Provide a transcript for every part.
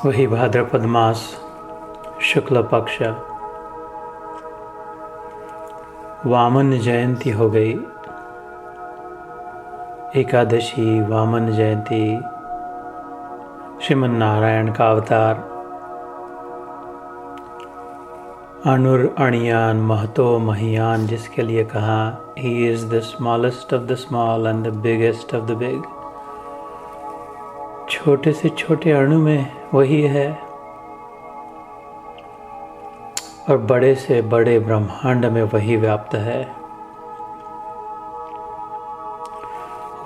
वही भाद्रपद मास शुक्ल पक्ष वामन जयंती हो गई। एकादशी, वामन जयंती, श्रीमन नारायण का अवतार। अणुर अणियान महतो महियान, जिसके लिए कहा he is the smallest of the small and the biggest of the big. छोटे से छोटे अणु में वही है और बड़े से बड़े ब्रह्मांड में वही व्याप्त है।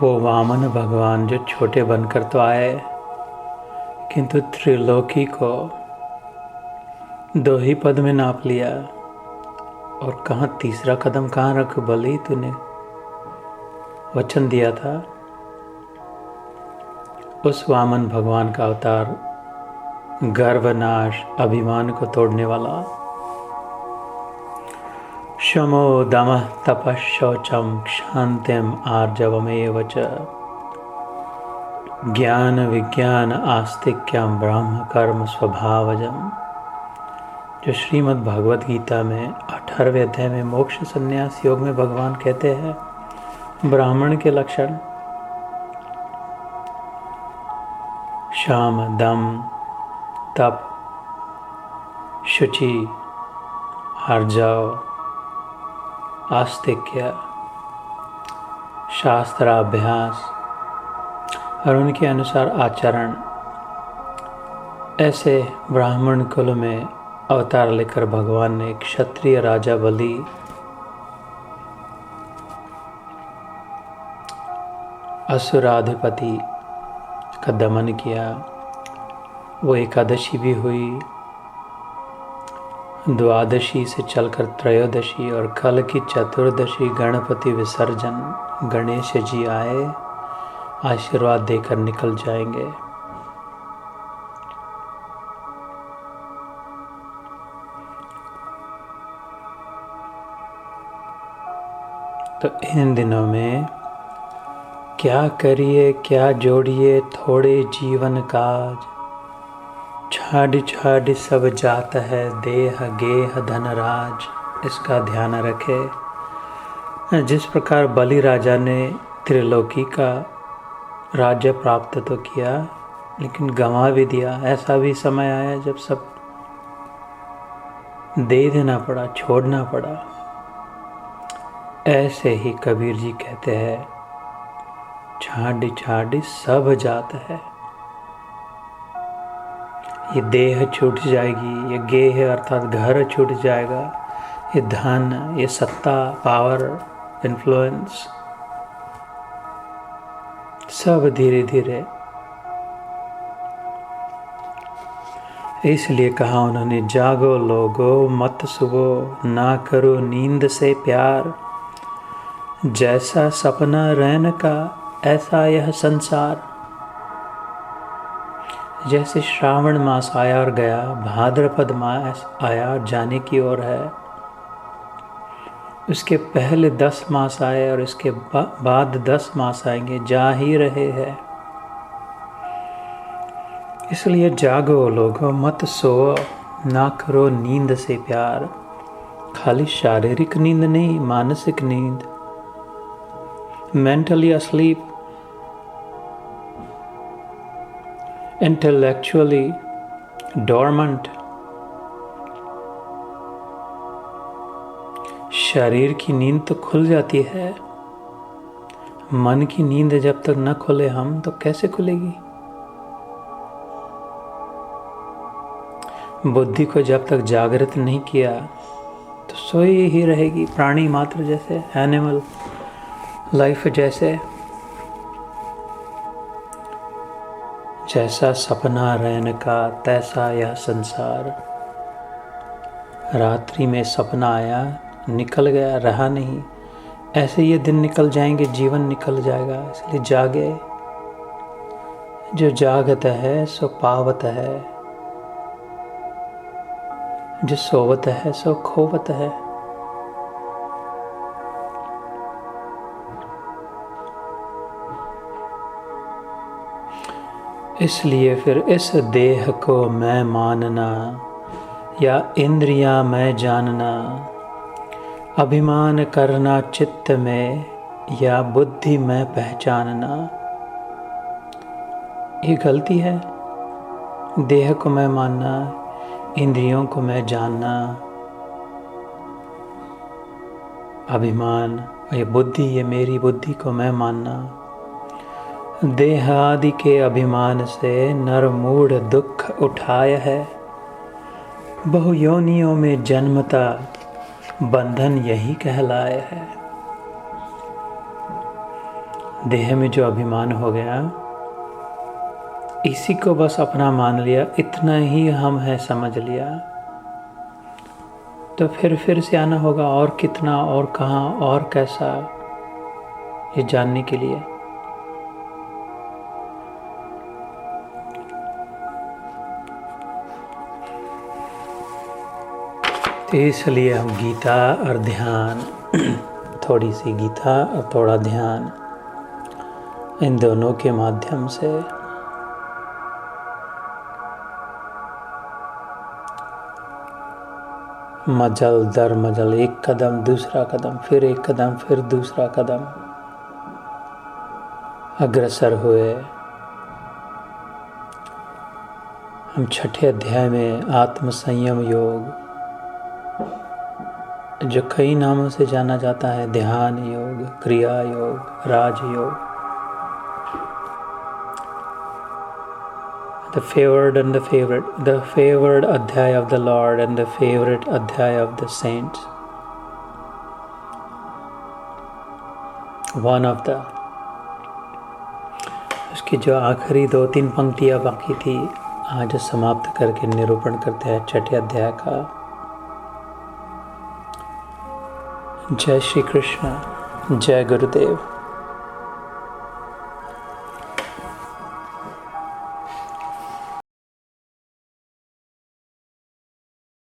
वो वामन भगवान जो छोटे बनकर तो आए, किंतु त्रिलोकी को दो ही पद में नाप लिया। और कहाँ तीसरा कदम कहाँ रख बलि, तूने वचन दिया था। उस वामन भगवान का अवतार गर्वनाश, अभिमान को तोड़ने वाला। शमो दमः तपः शौचम क्षान्तिम आर्जवमेव च ज्ञान विज्ञान आस्तिक्यम ब्रह्म कर्म स्वभावजम। जो श्रीमद् भगवद गीता में 18वें अध्याय में मोक्ष संन्यास योग में भगवान कहते हैं ब्राह्मण के लक्षण शाम, दम, तप, शुचि, आर्जव, आस्तिक्य, शास्त्राभ्यास और उनके अनुसार आचरण। ऐसे ब्राह्मण कुल में अवतार लेकर भगवान ने क्षत्रिय राजा बलि असुराधिपति का दमन किया। वो एकादशी भी हुई, द्वादशी से चलकर त्रयोदशी और कल की चतुर्दशी गणपति विसर्जन। गणेश जी आए, आशीर्वाद देकर निकल जाएंगे। तो इन दिनों में क्या करिए क्या जोड़िए थोड़े जीवन काज, छाड़ छाड़ सब जात है देह गेह धनराज। इसका ध्यान रखे। जिस प्रकार बलि राजा ने त्रिलोकी का राज्य प्राप्त तो किया, लेकिन गंवा भी दिया। ऐसा भी समय आया जब सब दे देना पड़ा, छोड़ना पड़ा। ऐसे ही कबीर जी कहते हैं छाड़ी छाड़ी सब जात है। ये देह छूट जाएगी, ये गेह अर्थात घर छूट जाएगा, ये धन, ये सत्ता, पावर, इन्फ्लुएंस, सब धीरे धीरे। इसलिए कहा उन्होंने जागो लोगो मत सुबो, ना करो नींद से प्यार। जैसा सपना रैन का ऐसा यह संसार। जैसे श्रावण मास आया और गया, भाद्रपद मास आया और जाने की ओर है। उसके पहले 10 मास आए और इसके बाद 10 मास आएंगे, जा ही रहे हैं। इसलिए जागो लोगों मत सो, ना करो नींद से प्यार। खाली शारीरिक नींद नहीं, मानसिक नींद। Mentally asleep, intellectually dormant। शरीर की नींद तो खुल जाती है, मन की नींद जब तक न खुले हम तो कैसे खुलेगी। बुद्धि को जब तक जागृत नहीं किया तो सोई ही रहेगी, प्राणी मात्र जैसे, एनिमल लाइफ जैसे। जैसा सपना रैन का तैसा यह संसार। रात्रि में सपना आया, निकल गया, रहा नहीं। ऐसे ये दिन निकल जाएंगे, जीवन निकल जाएगा। इसलिए जागे। जो जागत है सो पावत है, जो सोवत है सो खोवत है। इसलिए फिर इस देह को मैं मानना या इंद्रियां मैं जानना, अभिमान करना चित्त में या बुद्धि में पहचानना, ये गलती है। देह को मैं मानना, इंद्रियों को मैं जानना, अभिमान ये बुद्धि, ये मेरी बुद्धि को मैं मानना, देह आदि के अभिमान से नर मूढ़ दुख उठाया है, बहु योनियों में जन्मता बंधन यही कहलाया है। देह में जो अभिमान हो गया, इसी को बस अपना मान लिया, इतना ही हम हैं समझ लिया, तो फिर से आना होगा और कितना और कहाँ और कैसा, ये जानने के लिए। तो इसलिए हम गीता और ध्यान, थोड़ी सी गीता और थोड़ा ध्यान, इन दोनों के माध्यम से मजल दर मजल, एक कदम दूसरा कदम, फिर एक कदम फिर दूसरा कदम अग्रसर हुए। हम छठे अध्याय में आत्म संयम योग, जो कई नामों से जाना जाता है, ध्यान योग, क्रिया योग, राजयोग, the favored and the favored adhyaya of the Lord and the favorite adhyaya of the saints. One of the, उसकी जो आखिरी 2-3 पंक्तियाँ बाकी थी, आज समाप्त करके निरूपण करते हैं छठे अध्याय का। जय श्री कृष्ण, जय गुरुदेव।